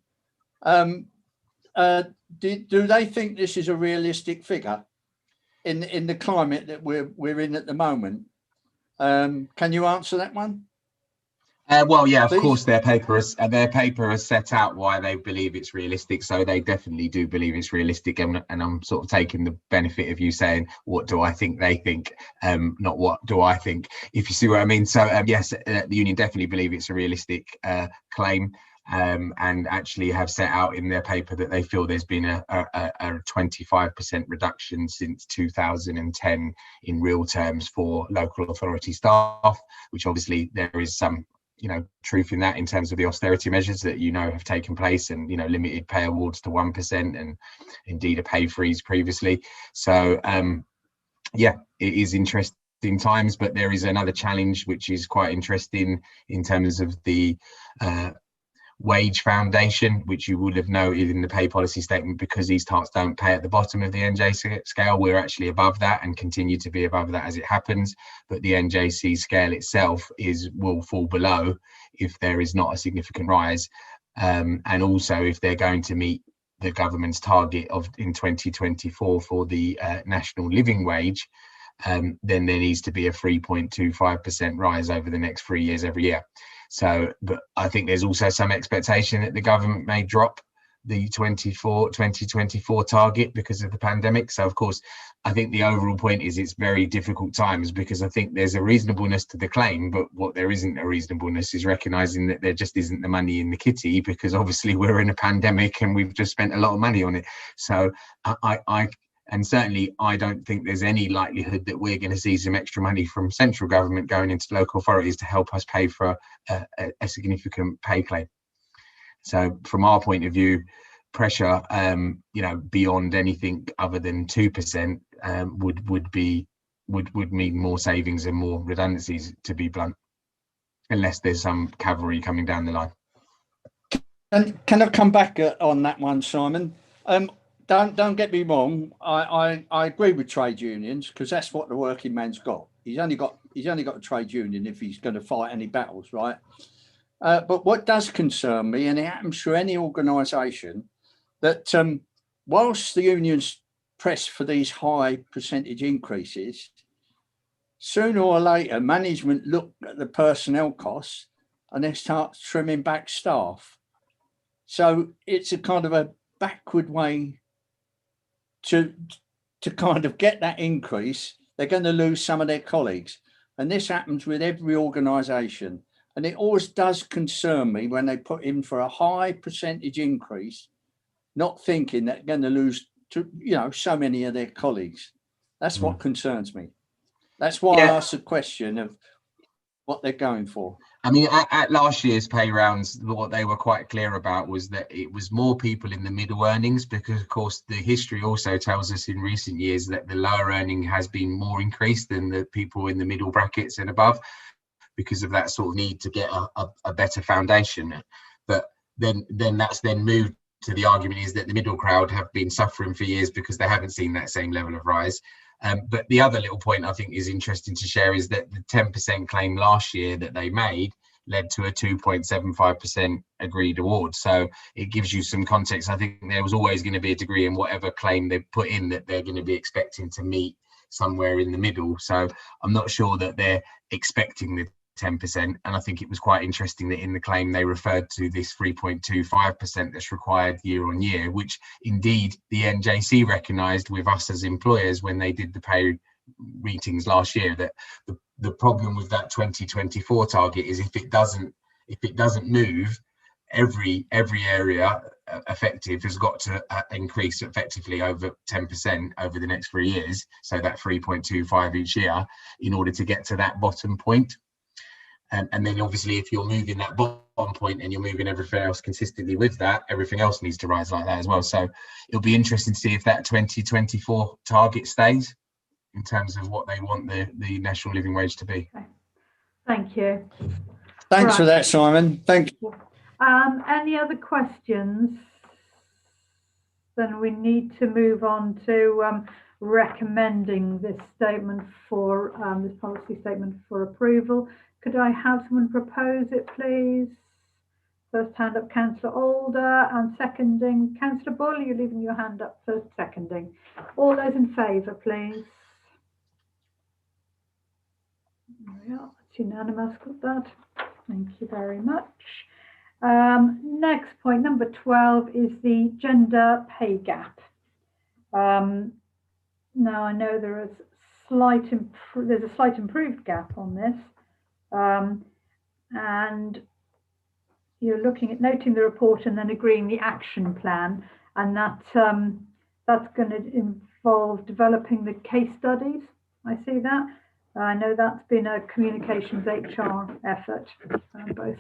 Do they think this is a realistic figure in the climate that we're in at the moment? Can you answer that one? Well, yeah, of Please. course, their paper has set out why they believe it's realistic. So they definitely do believe it's realistic, and I'm sort of taking the benefit of you saying, "What do I think they think?" Not what do I think, if you see what I mean. So yes, the union definitely believe it's a realistic claim, and actually have set out in their paper that they feel there's been a 25% reduction since 2010 in real terms for local authority staff, which obviously there is some truth in that in terms of the austerity measures that have taken place, and limited pay awards to 1%, and indeed a pay freeze previously. So yeah, it is interesting times, but there is another challenge which is quite interesting in terms of the wage foundation, which you would have noted in the pay policy statement. Because these tarts don't pay at the bottom of the NJC scale, we're actually above that and continue to be above that as it happens, but the NJC scale itself will fall below if there is not a significant rise, and also if they're going to meet the government's target of in 2024 for the national living wage, then there needs to be a 3.25% rise over the next 3 years every year. So, but I think there's also some expectation that the government may drop the 2024 target because of the pandemic. So, of course, I think the overall point is it's very difficult times, because I think there's a reasonableness to the claim, but what there isn't a reasonableness is recognising that there just isn't the money in the kitty, because obviously we're in a pandemic and we've just spent a lot of money on it. So and certainly I don't think there's any likelihood that we're going to see some extra money from central government going into local authorities to help us pay for a significant pay claim. So from our point of view, pressure, beyond anything other than 2% would mean more savings and more redundancies, to be blunt, unless there's some cavalry coming down the line. And can I come back on that one, Simon? Don't get me wrong. I agree with trade unions, because that's what the working man's got. He's only got a trade union if he's going to fight any battles, right? But what does concern me, and it happens through any organisation, that whilst the unions press for these high percentage increases, sooner or later management look at the personnel costs and they start trimming back staff. So it's a kind of a backward way to kind of get that increase. They're going to lose some of their colleagues, and this happens with every organisation. And it always does concern me when they put in for a high percentage increase, not thinking that they're going to lose so many of their colleagues. That's what concerns me. That's why I asked the question of what they're going for. I mean, at last year's pay rounds, what they were quite clear about was that it was more people in the middle earnings, because of course the history also tells us in recent years that the lower earning has been more increased than the people in the middle brackets and above, because of that sort of need to get a better foundation. But then that's then moved to the argument is that the middle crowd have been suffering for years because they haven't seen that same level of rise. But the other little point I think is interesting to share is that the 10% claim last year that they made led to a 2.75% agreed award. So it gives you some context. I think there was always going to be a degree in whatever claim they put in that they're going to be expecting to meet somewhere in the middle. So I'm not sure that they're expecting the 10%. And I think it was quite interesting that in the claim they referred to this 3.25% that's required year on year, which indeed the NJC recognised with us as employers when they did the pay meetings last year, that the problem with that 2024 target is if it doesn't move, every area effective has got to increase effectively over 10% over the next 3 years, so that 3.25 each year, in order to get to that bottom point. And then obviously if you're moving that bottom point and you're moving everything else consistently with that, everything else needs to rise like that as well. So it'll be interesting to see if that 2024 target stays in terms of what they want the national living wage to be. Okay. Thank you. Thanks for that, Simon. Thank you. Any other questions? Then we need to move on to recommending this statement for this policy statement for approval. Could I have someone propose it, please? First hand up, Councillor Alder, and seconding, Councillor Bull, you're leaving your hand up for seconding. All those in favour, please. There we are, it's unanimous, got that. Thank you very much. Next point, number 12, is the gender pay gap. Now I know there's a slight improved gap on this, and you're looking at noting the report and then agreeing the action plan, and that's going to involve developing the case studies. I see that. I know that's been a communications HR effort. Both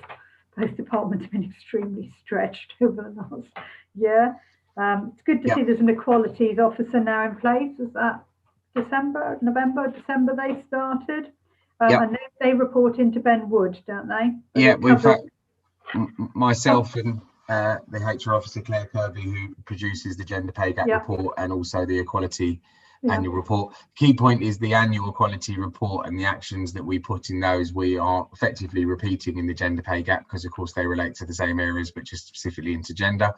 departments have been extremely stretched over the last year. It's good to see there's an equalities officer now in place. Was that November, December they started? And they report into Ben Wood, don't they? Yeah, we've had myself and the HR officer Claire Kirby, who produces the gender pay gap report and also the equality annual report. Key point is the annual equality report and the actions that we put in those we are effectively repeating in the gender pay gap, because of course they relate to the same areas but just specifically into gender.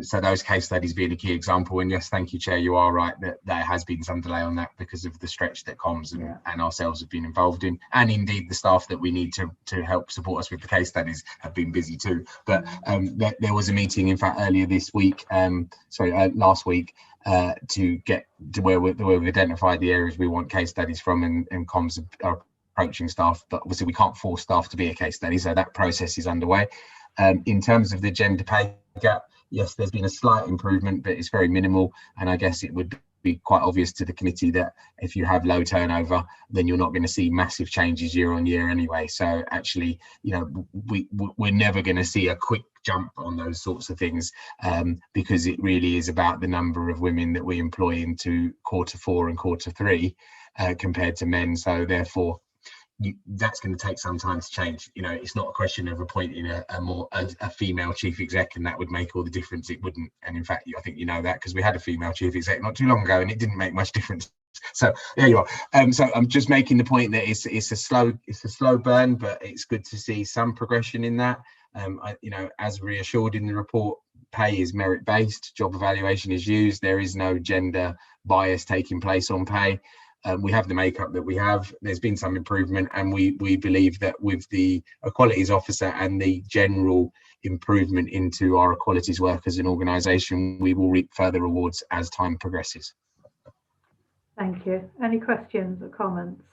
So those case studies being a key example. And yes, thank you, Chair, you are right that there has been some delay on that because of the stretch that comms and ourselves have been involved in, and indeed the staff that we need to help support us with the case studies have been busy too. But there was a meeting in fact earlier this week, last week, to get to where we've identified the areas we want case studies from, and comms are approaching staff, but obviously we can't force staff to be a case study, so that process is underway. In terms of the gender pay gap, yes, there's been a slight improvement, but it's very minimal, and I guess it would be quite obvious to the committee that if you have low turnover, then you're not going to see massive changes year on year anyway. So actually, you know, we're never going to see a quick jump on those sorts of things, because it really is about the number of women that we employ into Q4 and Q3 compared to men. So therefore, that's going to take some time to change. You know, it's not a question of appointing a female chief exec and that would make all the difference. It wouldn't. And in fact, I think you know that because we had a female chief exec not too long ago and it didn't make much difference. So there you are. So I'm just making the point that it's a slow burn, but it's good to see some progression in that. You know, as reassured in the report, pay is merit based, job evaluation is used, there is no gender bias taking place on pay. We have the makeup that we have. There's been some improvement, and we believe that with the equalities officer and the general improvement into our equalities work as an organisation, we will reap further rewards as time progresses. Thank you. Any questions or comments?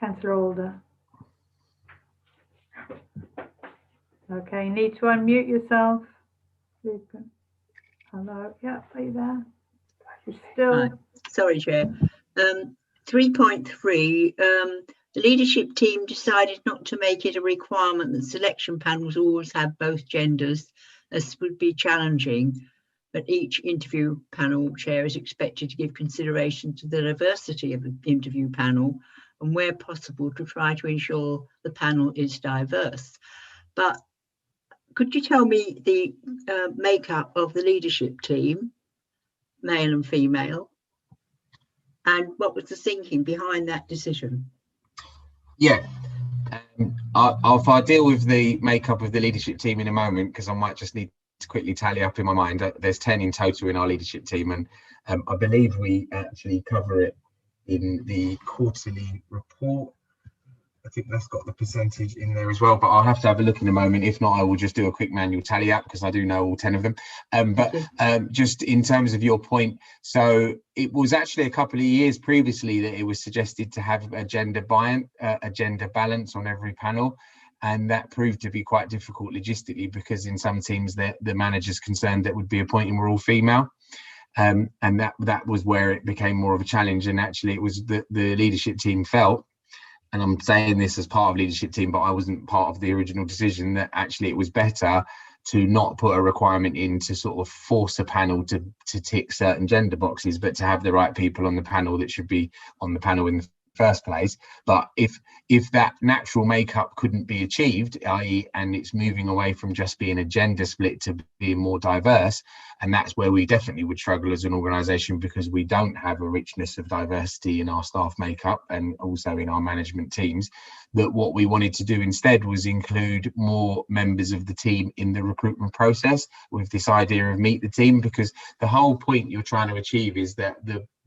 Councillor Alder. Okay, you need to unmute yourself. Hello, yeah, are you there? Still. Sorry, Chair. 3.3, the leadership team decided not to make it a requirement that selection panels always have both genders, as would be challenging, but each interview panel chair is expected to give consideration to the diversity of the interview panel and where possible to try to ensure the panel is diverse. But could you tell me the makeup of the leadership team, male and female, and what was the thinking behind that decision? Yeah, I'll deal with the makeup of the leadership team in a moment, because I might just need to quickly tally up in my mind. There's 10 in total in our leadership team, and I believe we actually cover it in the quarterly report. I think that's got the percentage in there as well, but I'll have to have a look in a moment. If not, I will just do a quick manual tally up because I do know all 10 of them. Just in terms of your point, so it was actually a couple of years previously that it was suggested to have a gender balance on every panel. And that proved to be quite difficult logistically, because in some teams the managers concerned that would be appointing were all female. And that was where it became more of a challenge. And actually it was the leadership team felt, and I'm saying this as part of leadership team, but I wasn't part of the original decision, that actually it was better to not put a requirement in to sort of force a panel to tick certain gender boxes, but to have the right people on the panel that should be on the panel in the first place. But if that natural makeup couldn't be achieved, i.e. and it's moving away from just being a gender split to being more diverse, and that's where we definitely would struggle as an organisation, because we don't have a richness of diversity in our staff makeup and also in our management teams, that what we wanted to do instead was include more members of the team in the recruitment process with this idea of meet the team, because the whole point you're trying to achieve is that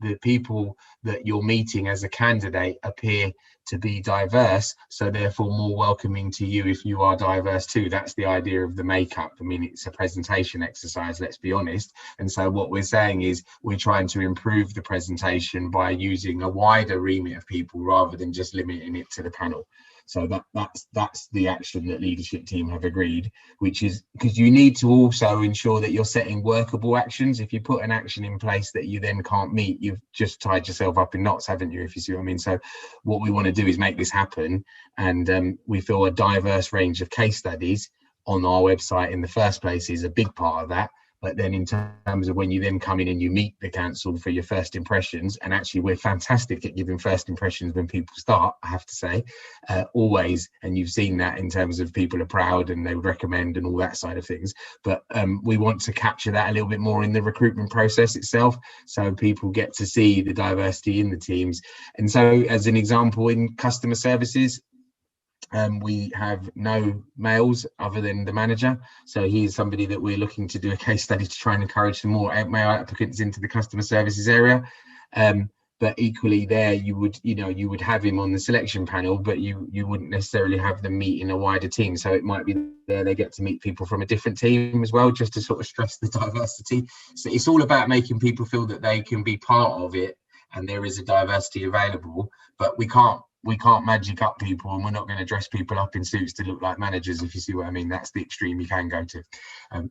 the people that you're meeting as a candidate appear to be diverse, so therefore more welcoming to you if you are diverse too. That's the idea of the makeup. I mean, it's a presentation exercise, let's be honest. And so what we're saying is we're trying to improve the presentation by using a wider remit of people rather than just limiting it to the panel. So that's the action that leadership team have agreed, which is because you need to also ensure that you're setting workable actions. If you put an action in place that you then can't meet, you've just tied yourself up in knots, haven't you, if you see what I mean? So what we want to do is make this happen, and we feel a diverse range of case studies on our website in the first place is a big part of that. But then in terms of when you then come in and you meet the council for your first impressions, and actually we're fantastic at giving first impressions when people start, I have to say, always. And you've seen that in terms of people are proud and they would recommend and all that side of things. But we want to capture that a little bit more in the recruitment process itself, so people get to see the diversity in the teams. And so as an example, in customer services, we have no males other than the manager, so he's somebody that we're looking to do a case study to try and encourage some more male applicants into the customer services area. But equally there you would have him on the selection panel, but you wouldn't necessarily have them meet in a wider team. So it might be there they get to meet people from a different team as well, just to sort of stress the diversity. So it's all about making people feel that they can be part of it and there is a diversity available. But we can't magic up people, and we're not going to dress people up in suits to look like managers, if you see what I mean. That's the extreme you can go to.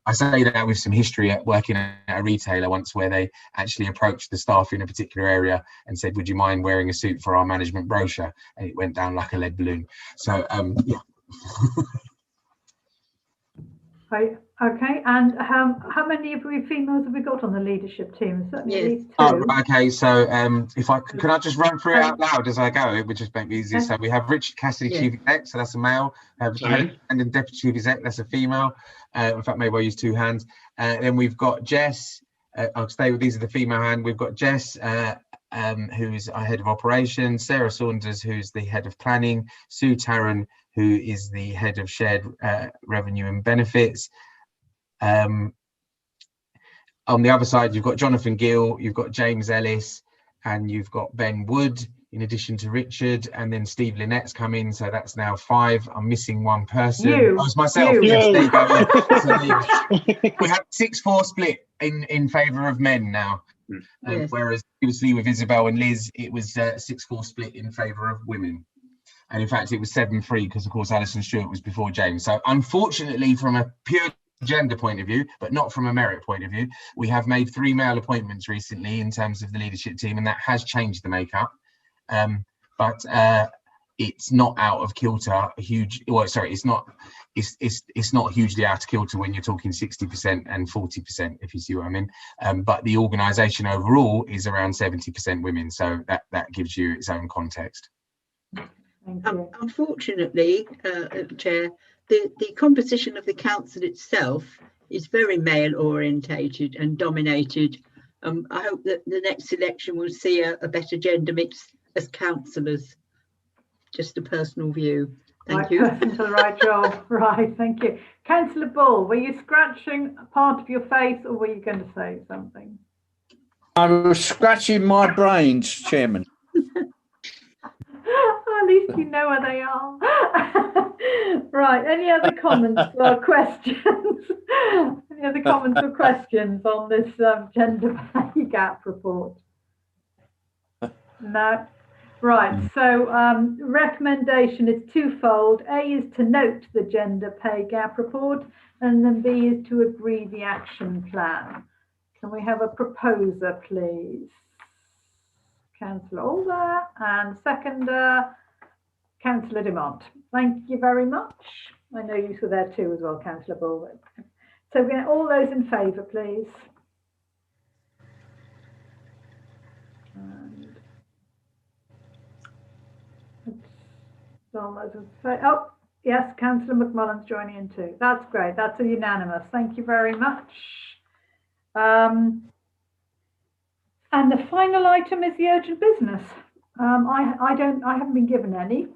I say that with some history at working at a retailer once, where they actually approached the staff in a particular area and said, would you mind wearing a suit for our management brochure? And it went down like a lead balloon. So yeah. Okay, and how many of we females have we got on the leadership team? Certainly at least two. Oh, okay, so if I can I just run through it out loud as I go? It would just make me easier. So we have Richard Cassidy, Chief Exec, so that's a male. And then Deputy Chief Exec, that's a female. In fact, maybe I'll use two hands. Then we've got Jess. I'll stay with these are the female hand. We've got Jess, who's our head of operations. Sarah Saunders, who's the head of planning. Sue Tarrant, who is the head of shared revenue and benefits. On the other side, you've got Jonathan Gill, you've got James Ellis, and you've got Ben Wood, in addition to Richard, and then Steve Lynette's come in, so that's now 5. I'm missing one person. Oh, it's myself. Yes, there you go. Yeah. So we have 6-4 split in favour of men now, whereas previously with Isabel and Liz, it was 6-4 split in favour of women. And in fact, it was 7-3 because, of course, Alison Stewart was before James. So unfortunately, from a pure gender point of view, but not from a merit point of view, we have made 3 male appointments recently in terms of the leadership team, and that has changed the makeup. But it's not out of kilter. It's not hugely out of kilter when you're talking 60% and 40%, if you see what I mean. But the organisation overall is around 70% women, so that gives you its own context. Unfortunately, Chair, the composition of the council itself is very male orientated and dominated. I hope that the next election will see a better gender mix as councillors. Just a personal view. Thank you. Person for the right job. Right, thank you. Councillor Bull, were you scratching a part of your face, or were you going to say something? I was scratching my brains, Chairman. At least you know where they are. Right, any other comments or questions? Any other comments or questions on this gender pay gap report? No. Right, so recommendation is twofold. A is to note the gender pay gap report, and then B is to agree the action plan. Can we have a proposer, please? Councillor Alder, and seconder, Councillor Dumont. Thank you very much. I know you were there too as well, Councillor Bull. So we're all those in favour, please. And all those in favour. Oh, yes, Councillor McMullen's joining in too. That's great. That's a unanimous. Thank you very much. And the final item is the urgent business. I haven't been given any.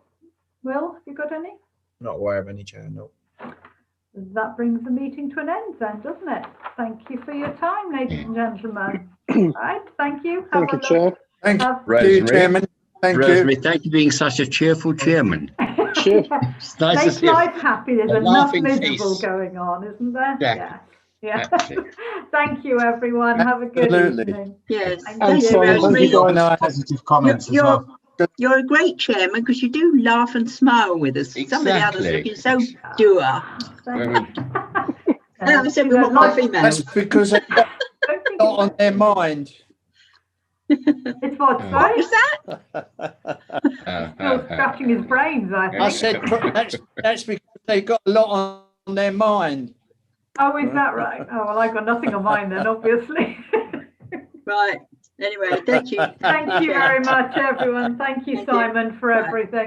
Will, have you got any? Not aware of any, Chair, no. That brings the meeting to an end then, doesn't it? Thank you for your time, ladies and gentlemen. Right, thank you. Thank you, Chair. Thank Have- you, Rosemary. Chairman. Thank Rosemary, thank you for being such a cheerful chairman. Cheers. It's nice to Makes see life happy. There's a enough laughing miserable face. going on, isn't there? Exactly. Yeah. Absolutely. Thank you, everyone. Have a good Absolutely. evening. Yes, Thank thank you. you, Simon, thank you, Rosemary. guys. Positive comments as You're, well. you're a great chairman because you do laugh and smile with us. Some of the others Exactly. looking so dour. And I said we want more That's females. because they've got a lot on their mind. It's what, Oh. What sorry? was that? Still scratching his brains, I I think. said that's because they've got a lot on their mind. Oh, is that right? Oh, well, I've got nothing on mine then, obviously. Right. Anyway, thank you. Thank you very much, everyone. Thank you, Thank you. Simon, for Bye. everything.